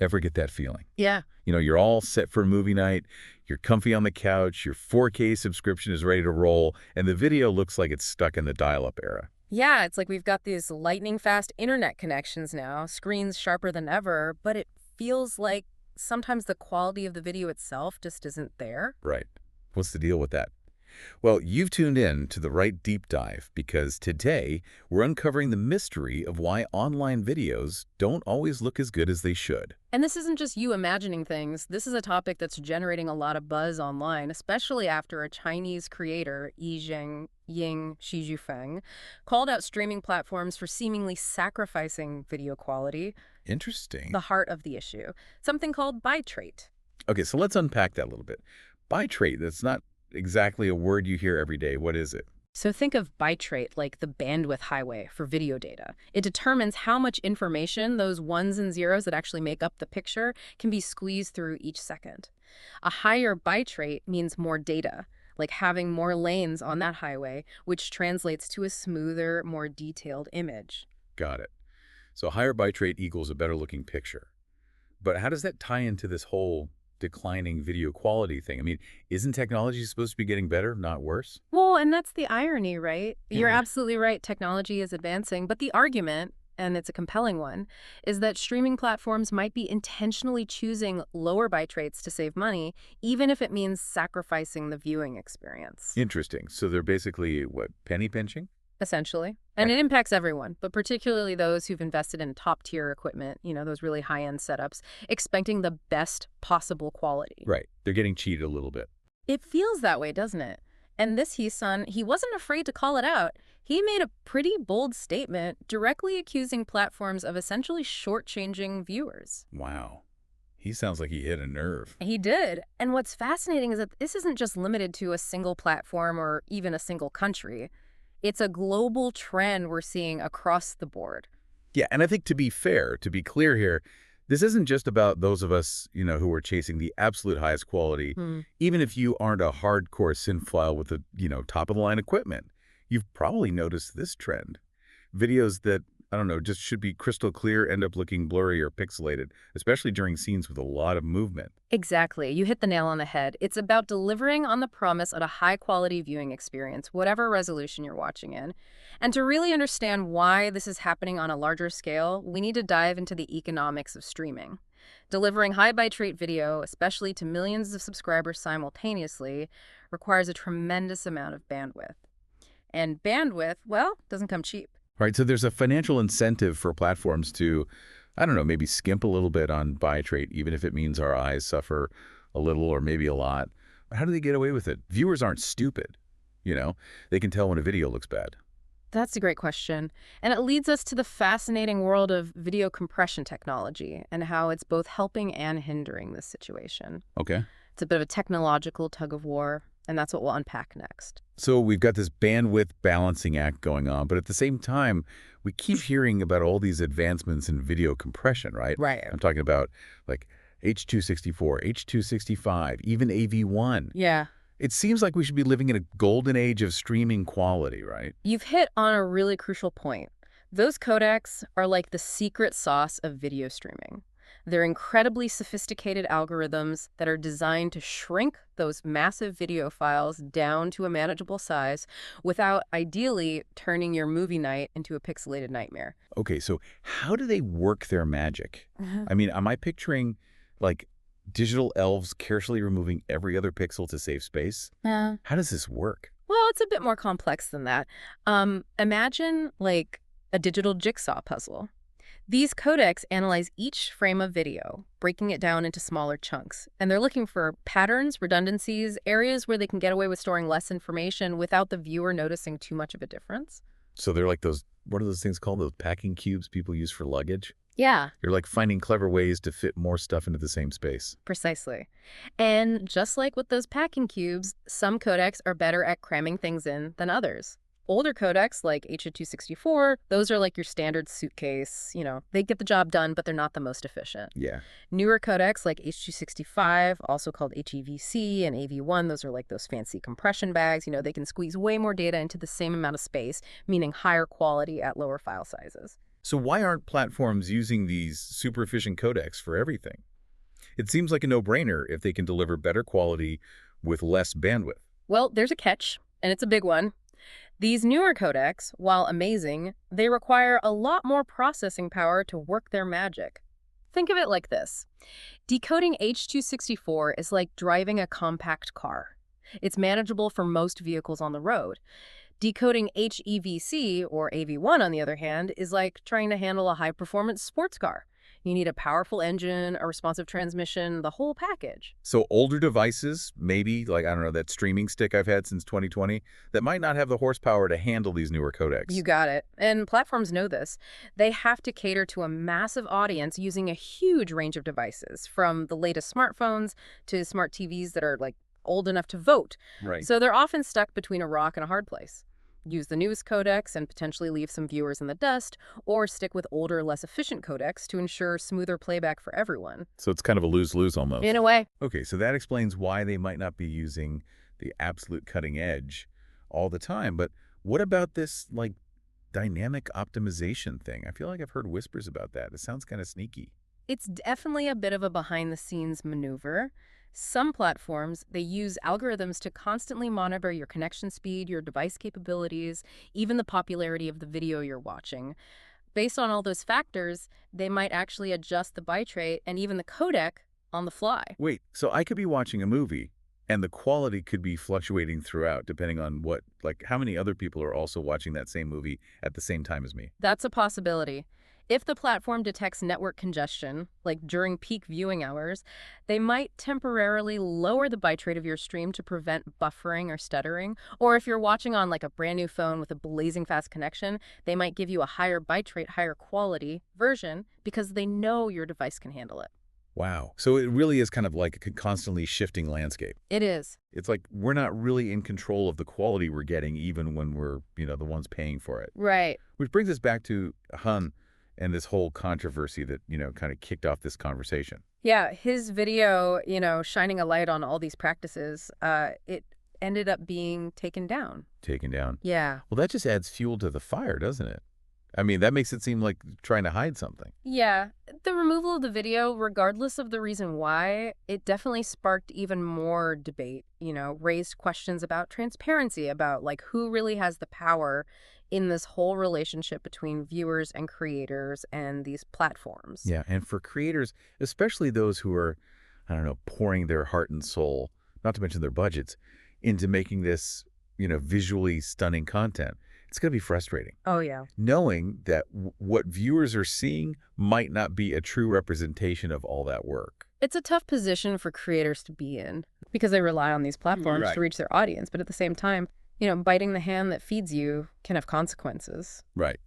Ever get that feeling? Yeah. You're all set for movie night, you're comfy on the couch, your 4K subscription is ready to roll, and the video looks like it's stuck in the dial-up era. Yeah, it's like we've got these lightning fast internet connections now, screens sharper than ever, but it feels like sometimes the quality of the video itself just isn't there. Right. What's the deal with that? Well, you've tuned in to the right deep dive because today we're uncovering the mystery of why online videos don't always look as good as they should. And this isn't just you imagining things. This is a topic that's generating a lot of buzz online, especially after a Chinese creator, Ying Shizhufeng, called out streaming platforms for seemingly sacrificing video quality, Interesting. the heart of the issue, something called bitrate. Okay, so let's unpack that a little bit. Bitrate, that's not exactly a word you hear every day. What is it? So think of bitrate like the bandwidth highway for video data. It determines how much information, those ones and zeros that actually make up the picture, can be squeezed through each second. A higher bitrate means more data, like having more lanes on that highway, which translates to a smoother, more detailed image. Got it. So higher bitrate equals a better looking picture. But how does that tie into this whole declining video quality thing? I mean, isn't technology supposed to be getting better, not worse? Well, and that's the irony, right? You're Yeah. absolutely right. Technology is advancing, but the argument, and it's a compelling one, is that streaming platforms might be intentionally choosing lower bite rates to save money, even if it means sacrificing the viewing experience, Interesting. So they're basically, what, penny pinching? essentially. Eh, And it impacts everyone, but particularly those who've invested in top-tier equipment, those really high-end setups, expecting the best possible quality. Right. They're getting cheated a little bit. It feels that way, doesn't it? And this Heesun, he wasn't afraid to call it out. He made a pretty bold statement directly accusing platforms of essentially shortchanging viewers. Wow. He sounds like he hit a nerve. He did. And what's fascinating is that this isn't just limited to a single platform or even a single country. It's a global trend we're seeing across the board. Yeah, and I think to be fair, to be clear here, this isn't just about those of us, who are chasing the absolute highest quality. Hmm. Even if you aren't a hardcore cinephile with the, top-of-the-line equipment, you've probably noticed this trend. Videos that, I don't know, just should be crystal clear end up looking blurry or pixelated, especially during scenes with a lot of movement. Exactly. You hit the nail on the head. It's about delivering on the promise of a high-quality viewing experience, whatever resolution you're watching in. And to really understand why this is happening on a larger scale, we need to dive into the economics of streaming. Delivering high bitrate video, especially to millions of subscribers simultaneously, requires a tremendous amount of bandwidth. And bandwidth, well, doesn't come cheap. Right, so there's a financial incentive for platforms to, I don't know, maybe skimp a little bit on bitrate, even if it means our eyes suffer a little or maybe a lot. How do they get away with it? Viewers aren't stupid, They can tell when a video looks bad. That's a great question. And it leads us to the fascinating world of video compression technology and how it's both helping and hindering this situation. Okay. It's a bit of a technological tug of war, and that's what we'll unpack next. So we've got this bandwidth balancing act going on, but at the same time, we keep hearing about all these advancements in video compression, right? Right. I'm talking about like H.264, H.265, even AV1. Yeah. It seems like we should be living in a golden age of streaming quality, right? You've hit on a really crucial point. Those codecs are like the secret sauce of video streaming. They're incredibly sophisticated algorithms that are designed to shrink those massive video files down to a manageable size without ideally turning your movie night into a pixelated nightmare. Okay, so how do they work their magic? I mean, am I picturing like digital elves carefully removing every other pixel to save space? Yeah. How does this work? Well, it's a bit more complex than that. Imagine like a digital jigsaw puzzle. These codecs analyze each frame of video, breaking it down into smaller chunks. And they're looking for patterns, redundancies, areas where they can get away with storing less information without the viewer noticing too much of a difference. So they're like those, what are those things called? Those packing cubes people use for luggage? Yeah, You're like finding clever ways to fit more stuff into the same space. precisely. And just like with those packing cubes, some codecs are better at cramming things in than others. Older codecs like H.264, those are like your standard suitcase. They get the job done, but they're not the most efficient. Yeah. Newer codecs like H.265, also called HEVC and AV1, those are like those fancy compression bags. They can squeeze way more data into the same amount of space, meaning higher quality at lower file sizes. So why aren't platforms using these super efficient codecs for everything? It seems like a no-brainer if they can deliver better quality with less bandwidth. Well, there's a catch, and it's a big one. These newer codecs, while amazing, they require a lot more processing power to work their magic. Think of it like this. Decoding H.264 is like driving a compact car. It's manageable for most vehicles on the road. Decoding HEVC, or AV1 on the other hand, is like trying to handle a high-performance sports car. You need a powerful engine, a responsive transmission, the whole package. So older devices, maybe, like, I don't know, that streaming stick I've had since 2020, that might not have the horsepower to handle these newer codecs. You got it. And platforms know this. They have to cater to a massive audience using a huge range of devices, from the latest smartphones to smart TVs that are, like, old enough to vote. Right. So they're often stuck between a rock and a hard place. Use the newest codecs and potentially leave some viewers in the dust, or stick with older, less efficient codecs to ensure smoother playback for everyone. So it's kind of a lose-lose almost. In a way. Okay, so that explains why they might not be using the absolute cutting edge all the time. But what about this, like, dynamic optimization thing? I feel like I've heard whispers about that. It sounds kind of sneaky. It's definitely a bit of a behind-the-scenes maneuver. Some platforms, they use algorithms to constantly monitor your connection speed, your device capabilities, even the popularity of the video you're watching. Based on all those factors, they might actually adjust the bitrate and even the codec on the fly. Wait, so I could be watching a movie and the quality could be fluctuating throughout depending on what, like, how many other people are also watching that same movie at the same time as me. That's a possibility. If the platform detects network congestion, like during peak viewing hours, they might temporarily lower the bitrate of your stream to prevent buffering or stuttering. Or if you're watching on like a brand new phone with a blazing fast connection, they might give you a higher bitrate, higher quality version because they know your device can handle it. Wow. So it really is kind of like a constantly shifting landscape. It is. It's like we're not really in control of the quality we're getting even when we're, the ones paying for it. Right. Which brings us back to Han and this whole controversy that, kind of kicked off this conversation. Yeah, his video, shining a light on all these practices, it ended up being taken down. Taken down. Yeah. Well, that just adds fuel to the fire, doesn't it? I mean, that makes it seem like trying to hide something. Yeah. The removal of the video, regardless of the reason why, it definitely sparked even more debate, raised questions about transparency, about like who really has the power in this whole relationship between viewers and creators and these platforms. Yeah, and for creators, especially those who are, I don't know, pouring their heart and soul, not to mention their budgets, into making this, visually stunning content, it's going to be frustrating. Oh, yeah. Knowing that what viewers are seeing might not be a true representation of all that work. It's a tough position for creators to be in because they rely on these platforms to reach their audience. But at the same time, biting the hand that feeds you can have consequences. Right.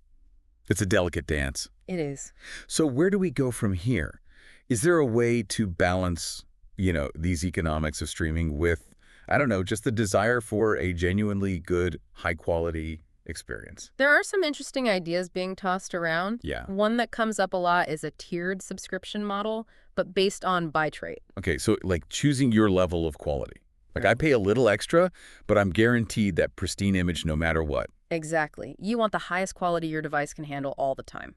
It's a delicate dance. It is. So where do we go from here? Is there a way to balance, these economics of streaming with, I don't know, just the desire for a genuinely good, high-quality experience? There are some interesting ideas being tossed around. Yeah. One that comes up a lot is a tiered subscription model, but based on bitrate. Okay, so like choosing your level of quality. Like I pay a little extra, but I'm guaranteed that pristine image no matter what. Exactly. You want the highest quality your device can handle all the time.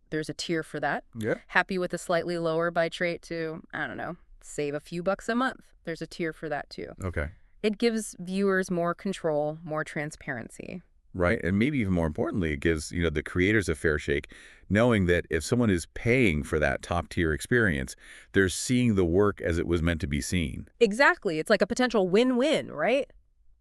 There's a tier for that. Yeah. Happy with a slightly lower bitrate to, I don't know, save a few bucks a month. There's a tier for that too. Okay. It gives viewers more control, more transparency. Right. And maybe even more importantly, it gives, the creators a fair shake, knowing that if someone is paying for that top tier experience, they're seeing the work as it was meant to be seen. Exactly. It's like a potential win-win, right?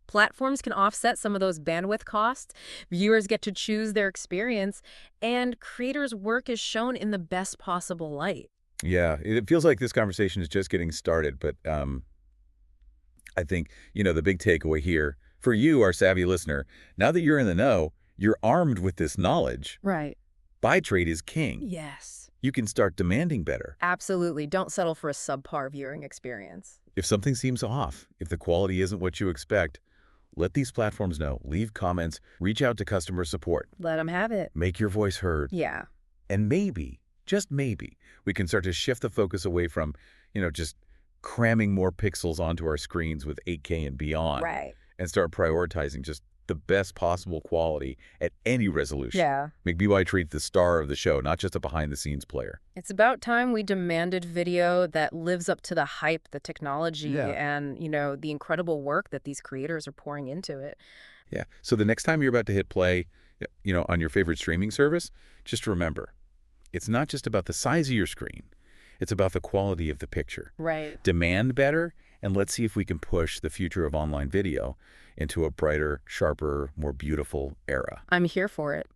Platforms can offset some of those bandwidth costs, viewers get to choose their experience, and creators' work is shown in the best possible light. Yeah, it feels like this conversation is just getting started, but I think, the big takeaway here, for you, our savvy listener, now that you're in the know, you're armed with this knowledge. Right. Bitrate is king. Yes. You can start demanding better. Absolutely. Don't settle for a subpar viewing experience. If something seems off, if the quality isn't what you expect, let these platforms know. Leave comments, reach out to customer support. Let them have it. Make your voice heard. Yeah. And maybe, just maybe, we can start to shift the focus away from, just cramming more pixels onto our screens with 8K and beyond. Right. And start prioritizing just the best possible quality at any resolution. Yeah. Make BY Treat the star of the show, not just a behind-the-scenes player. It's about time we demanded video that lives up to the hype, the technology, Yeah. and, the incredible work that these creators are pouring into it. Yeah. So the next time you're about to hit play, on your favorite streaming service, just remember, it's not just about the size of your screen. It's about the quality of the picture. Right. Demand better, and let's see if we can push the future of online video into a brighter, sharper, more beautiful era. I'm here for it.